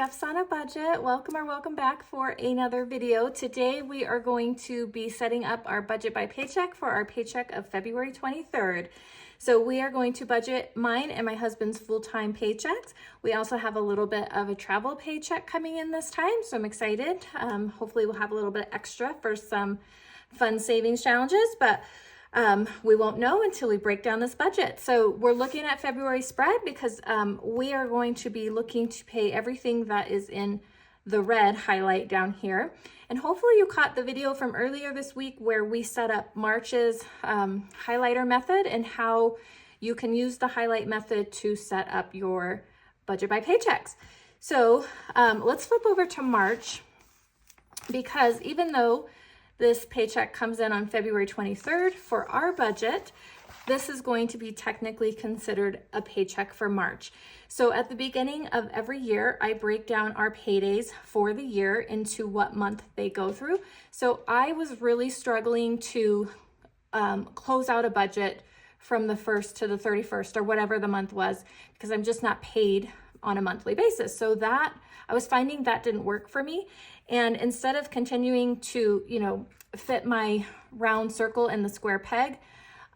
Stefsonabudget. Welcome back for another video. Today we are going to be setting up our budget by paycheck for our paycheck of February 23rd. So we are going to budget mine and my husband's full-time paychecks. We also have a little bit of a travel paycheck coming in this time, so I'm excited. Hopefully we'll have a little bit extra for some fun savings challenges, but we won't know until we break down this budget. So we're looking at February spread because we are going to be looking to pay everything that is in the red highlight down here. And hopefully you caught the video from earlier this week where we set up March's highlighter method and how you can use the highlight method to set up your budget by paychecks. So let's flip over to March, because even though this paycheck comes in on February 23rd for our budget, this is going to be technically considered a paycheck for March. So at the beginning of every year, I break down our paydays for the year into what month they go through. So I was really struggling to close out a budget from the 1st to the 31st or whatever the month was, because I'm just not paid on a monthly basis. So that I was finding that didn't work for me. And instead of continuing to, fit my round circle in the square peg,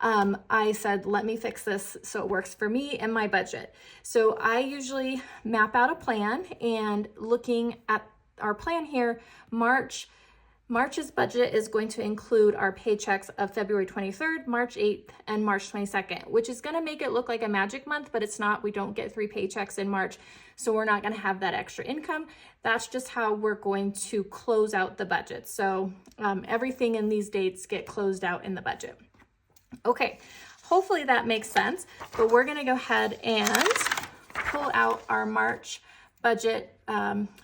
I said, let me fix this so it works for me and my budget. So I usually map out a plan, and looking at our plan here, March's budget is going to include our paychecks of February 23rd, March 8th, and March 22nd, which is going to make it look like a magic month, but it's not. We don't get 3 paychecks in March, so we're not going to have that extra income. That's just how we're going to close out the budget. So everything in these dates get closed out in the budget. Okay, hopefully that makes sense, but we're going to go ahead and pull out our March budget,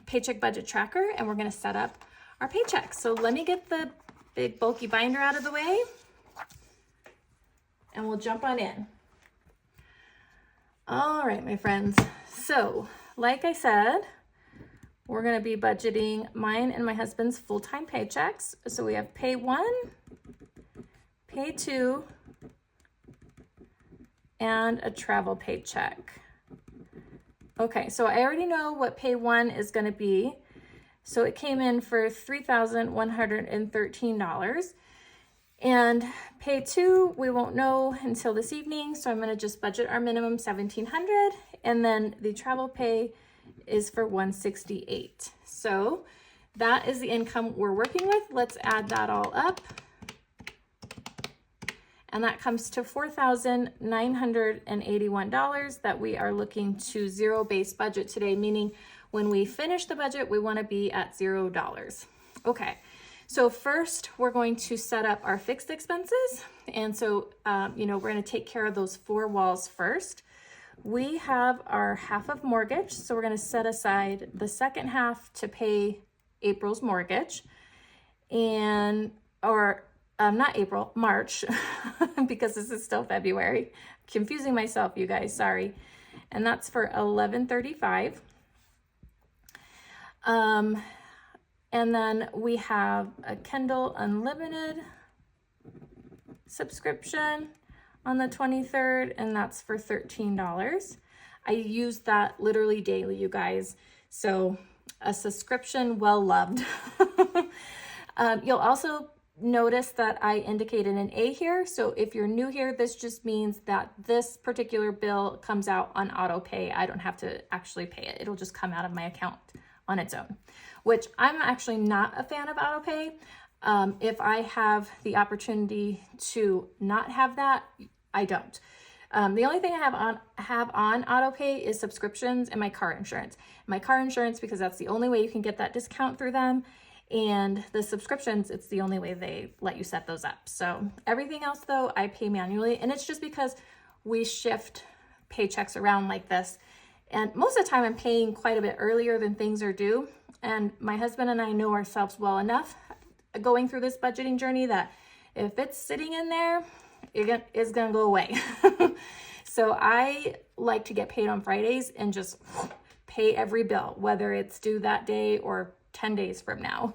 paycheck budget tracker, and we're going to set up our paychecks. So let me get the big bulky binder out of the way and we'll jump on in. All right, my friends. So like I said, we're going to be budgeting mine and my husband's full-time paychecks. So we have pay 1, pay 2, and a travel paycheck. Okay, so I already know what pay 1 is going to be. So it came in for $3,113. And pay 2, we won't know until this evening. So I'm going to just budget our minimum $1,700. And then the travel pay is for $168. So that is the income we're working with. Let's add that all up. And that comes to $4,981 that we are looking to zero base budget today, meaning when we finish the budget, we want to be at $0. Okay, so first we're going to set up our fixed expenses. And so, we're going to take care of those 4 walls first. We have our half of mortgage. So we're going to set aside the second half to pay April's mortgage, not April, March, because this is still February. Confusing myself, you guys, sorry. And that's for $1,135. And then we have a Kindle Unlimited subscription on the 23rd, and that's for $13. I use that literally daily, you guys. So a subscription well loved. You'll also notice that I indicated an A here. So if you're new here, this just means that this particular bill comes out on auto pay. I don't have to actually pay it. It'll just come out of my account on its own, which I'm actually not a fan of auto pay. If I have the opportunity to not have that, I don't. The only thing I have on auto pay is subscriptions and my car insurance. My car insurance, because that's the only way you can get that discount through them. And the subscriptions, it's the only way they let you set those up. So everything else though, I pay manually, and it's just because we shift paychecks around like this. And most of the time I'm paying quite a bit earlier than things are due. And my husband and I know ourselves well enough going through this budgeting journey that if it's sitting in there, it's gonna go away. So I like to get paid on Fridays and just pay every bill, whether it's due that day or 10 days from now.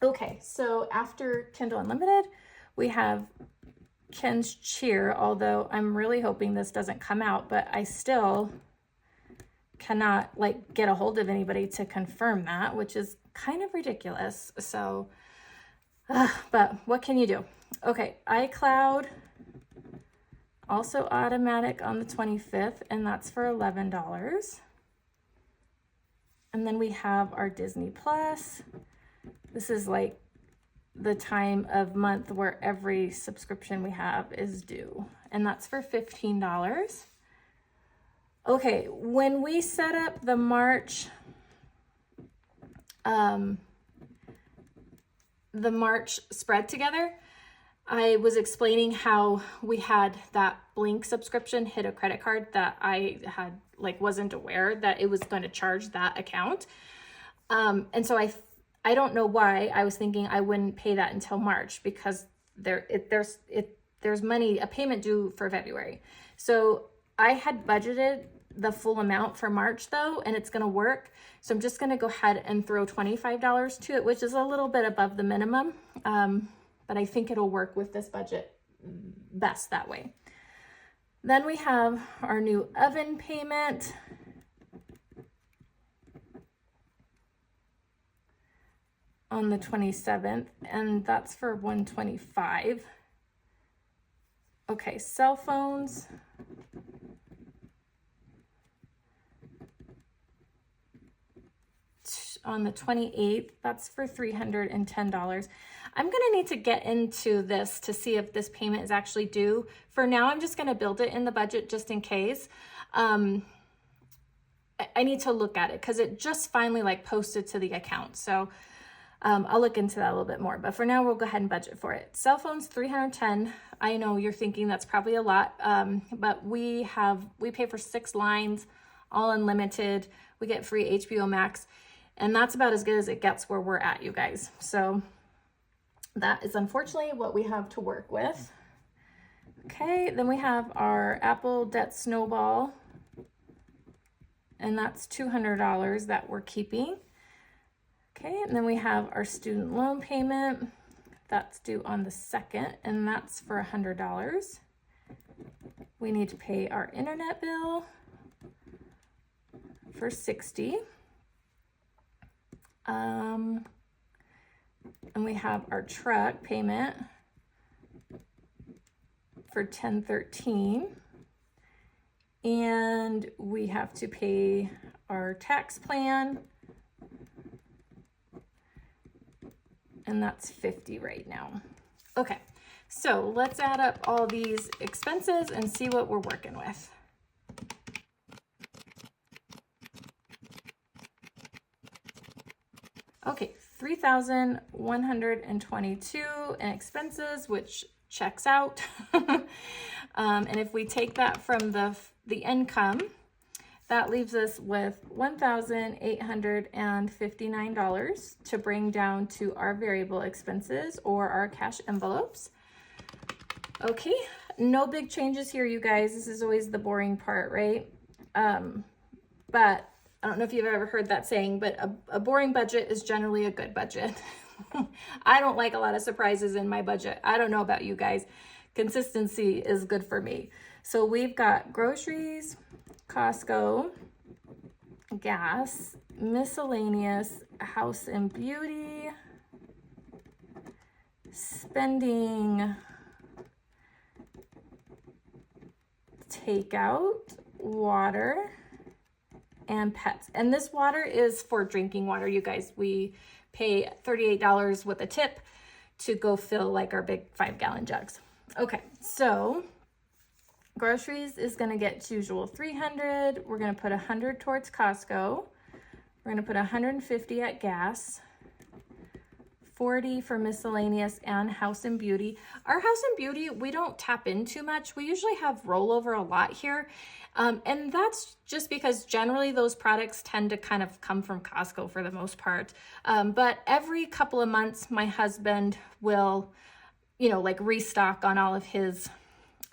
Okay, so after Kindle Unlimited, we have Ken's Cheer, although I'm really hoping this doesn't come out, but I still cannot like get a hold of anybody to confirm that, which is kind of ridiculous. So, but what can you do? Okay, iCloud, also automatic on the 25th, and that's for $11. And then we have our Disney Plus. This is like the time of month where every subscription we have is due, and that's for $15. Okay, when we set up the March spread together, I was explaining how we had that Blink subscription hit a credit card that I had wasn't aware that it was going to charge that account. And so I don't know why I was thinking I wouldn't pay that until March, because there's money, a payment due for February. So I had budgeted the full amount for March though, and it's going to work. So I'm just going to go ahead and throw $25 to it, which is a little bit above the minimum. But I think it'll work with this budget best that way. Then we have our new oven payment. On the 27th, and that's for $125. Okay, cell phones. On the 28th, that's for $310. I'm gonna need to get into this to see if this payment is actually due. For now, I'm just gonna build it in the budget just in case. I need to look at it because it just finally posted to the account. So I'll look into that a little bit more, but for now we'll go ahead and budget for it. Cell phones, $310. I know you're thinking that's probably a lot, but we pay for 6 lines, all unlimited. We get free HBO Max, and that's about as good as it gets where we're at, you guys. So that is unfortunately what we have to work with. Okay, then we have our Apple debt snowball, and that's $200 that we're keeping. Okay, and then we have our student loan payment. That's due on the 2nd, and that's for $100. We need to pay our internet bill for $60. And we have our truck payment for $1013. And we have to pay our tax plan, and that's $50 right now. Okay, so let's add up all these expenses and see what we're working with. Okay, $3,122 in expenses, which checks out. And if we take that from the income, that leaves us with $1,859 to bring down to our variable expenses or our cash envelopes. Okay, no big changes here, you guys. This is always the boring part, right? But I don't know if you've ever heard that saying, but a boring budget is generally a good budget. I don't like a lot of surprises in my budget. I don't know about you guys. Consistency is good for me. So we've got groceries, Costco, gas, miscellaneous, house and beauty, spending, takeout, water, and pets. And this water is for drinking water, you guys. We pay $38 with a tip to go fill like our big 5-gallon jugs. Okay, so groceries is gonna get its usual $300. We're gonna put $100 towards Costco. We're gonna put $150 at gas, $40 for miscellaneous and house and beauty. Our house and beauty, we don't tap in too much. We usually have rollover a lot here. And that's just because generally those products tend to kind of come from Costco for the most part. But every couple of months, my husband will, like restock on all of his,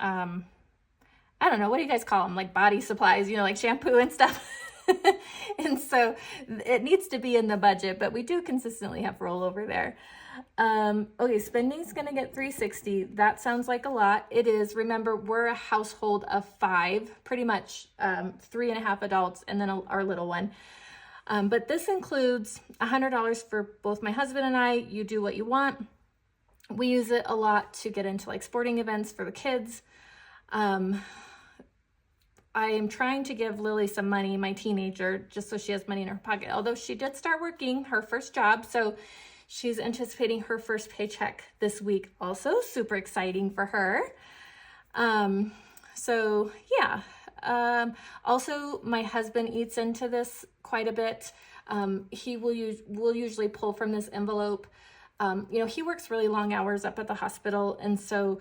I don't know, what do you guys call them? Like body supplies, like shampoo and stuff. And so it needs to be in the budget, but we do consistently have rollover there. Okay, spending's gonna get $360. That sounds like a lot. It is. Remember, we're a household of 5, pretty much 3.5 adults and then our little one. But this includes $100 for both my husband and I. You do what you want. We use it a lot to get into like sporting events for the kids. I am trying to give Lily some money, my teenager, just so she has money in her pocket. Although she did start working her first job, so she's anticipating her first paycheck this week. Also super exciting for her. So yeah. Also, my husband eats into this quite a bit. He will usually pull from this envelope. He works really long hours up at the hospital, and so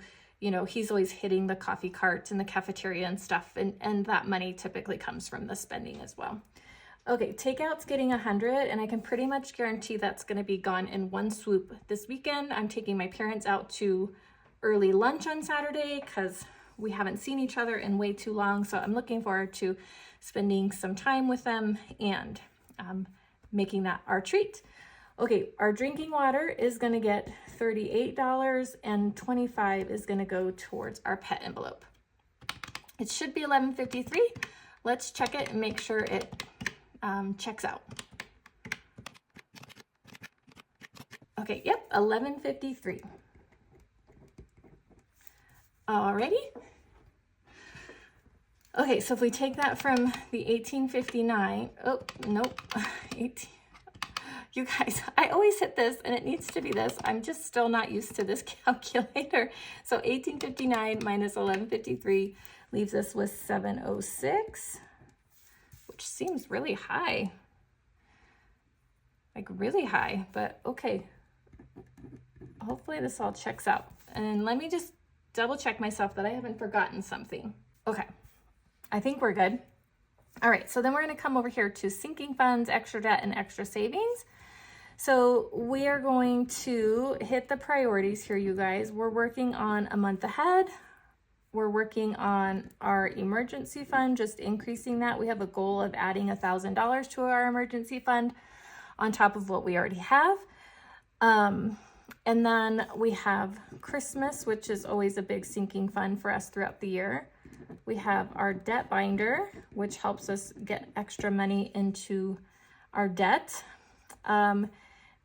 he's always hitting the coffee carts and the cafeteria and stuff, and that money typically comes from the spending as well. Okay, takeout's getting 100, and I can pretty much guarantee that's going to be gone in one swoop this weekend. I'm taking my parents out to early lunch on Saturday because we haven't seen each other in way too long, so I'm looking forward to spending some time with them and making that our treat. Okay, our drinking water is going to get $38, and $25 is going to go towards our pet envelope. It should be $11.53. Let's check it and make sure it checks out. Okay, yep, $11.53. Alrighty. Okay, so if we take that from the $18.59, oh, nope, 18. You guys, I always hit this and it needs to be this. I'm just still not used to this calculator. So $18.59 minus $11.53 leaves us with $7.06, which seems really high. Like really high, but okay. Hopefully this all checks out. And let me just double check myself that I haven't forgotten something. Okay, I think we're good. All right, so then we're gonna come over here to sinking funds, extra debt, and extra savings. So we are going to hit the priorities here, you guys. We're working on a month ahead. We're working on our emergency fund, just increasing that. We have a goal of adding $1,000 to our emergency fund on top of what we already have. And then we have Christmas, which is always a big sinking fund for us throughout the year. We have our debt binder, which helps us get extra money into our debt.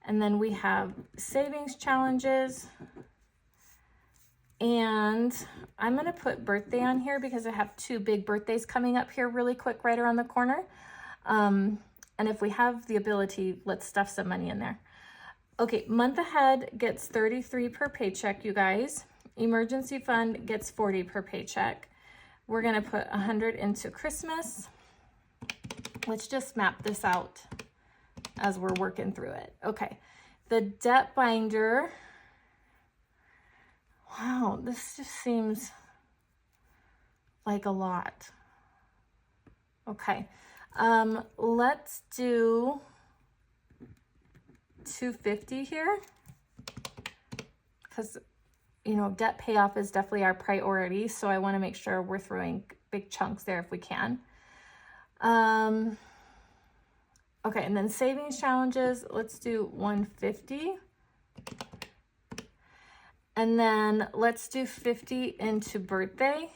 And then we have savings challenges. And I'm going to put birthday on here because I have 2 big birthdays coming up here really quick right around the corner. And if we have the ability, let's stuff some money in there. Okay, month ahead gets $33 per paycheck, you guys. Emergency fund gets $40 per paycheck. We're going to put 100 into Christmas. Let's just map this out as we're working through it. Okay, the debt binder. Wow, this just seems like a lot. Okay, let's do $250 here because debt payoff is definitely our priority, so I want to make sure we're throwing big chunks there if we can. Okay, and then savings challenges, let's do $150. And then let's do 50 into birthday,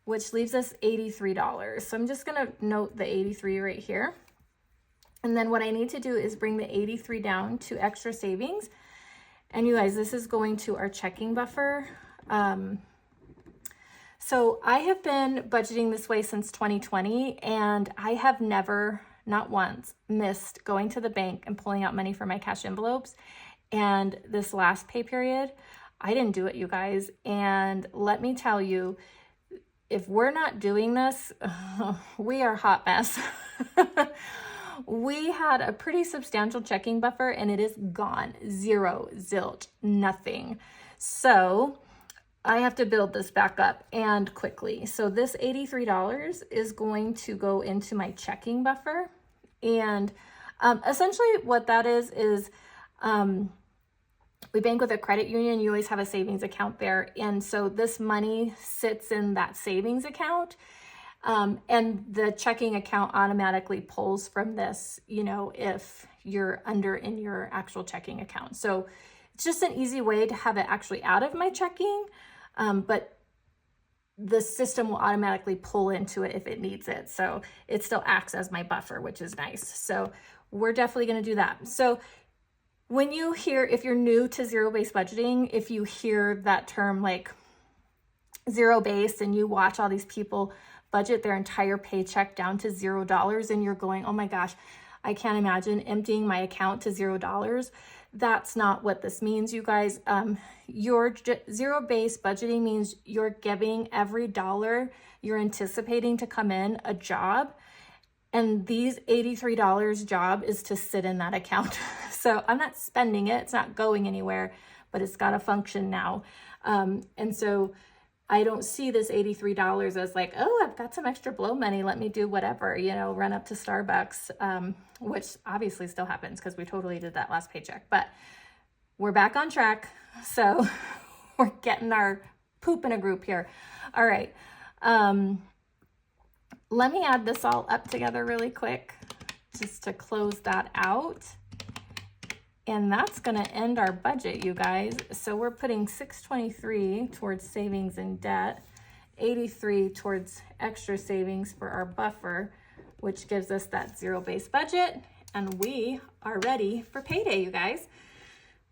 which leaves us $83. So I'm just gonna note the 83 right here. And then what I need to do is bring the 83 down to extra savings. And you guys, this is going to our checking buffer. So I have been budgeting this way since 2020, and I have never, not once, missed going to the bank and pulling out money for my cash envelopes. And this last pay period, I didn't do it, you guys. And let me tell you, if we're not doing this, we are a hot mess. We had a pretty substantial checking buffer and it is gone. Zero, zilch, nothing. So I have to build this back up and quickly. So this $83 is going to go into my checking buffer. And essentially what that is we bank with a credit union. You always have a savings account there. And so this money sits in that savings account. And the checking account automatically pulls from this, you know, if you're under in your actual checking account. So it's just an easy way to have it actually out of my checking, but the system will automatically pull into it if it needs it. So it still acts as my buffer, which is nice. So we're definitely going to do that. So when you hear, if you're new to zero-based budgeting, if you hear that term like zero-based and you watch all these people budget their entire paycheck down to $0 and you're going, oh my gosh, I can't imagine emptying my account to $0. That's not what this means, you guys. Your zero-based budgeting means you're giving every dollar you're anticipating to come in a job. And these $83 job is to sit in that account. So I'm not spending it. It's not going anywhere, but it's got to function now. And so I don't see this $83 as like, oh, I've got some extra blow money. Let me do whatever, you know, run up to Starbucks, which obviously still happens because we totally did that last paycheck. But we're back on track. So we're getting our poop in a group here. All right. Let me add this all up together really quick just to close that out. And that's going to end our budget, you guys. So we're putting $623 towards savings and debt, $83 towards extra savings for our buffer, which gives us that zero-based budget. And we are ready for payday, you guys.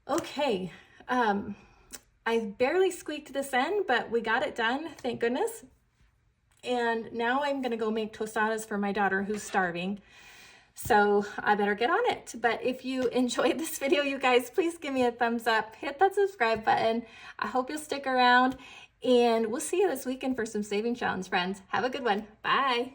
Okay. I barely squeaked this in, but we got it done. Thank goodness. And now I'm going to go make tostadas for my daughter who's starving. So I better get on it. But if you enjoyed this video, you guys, please give me a thumbs up. Hit that subscribe button. I hope you'll stick around. And we'll see you this weekend for some saving challenge, friends. Have a good one. Bye.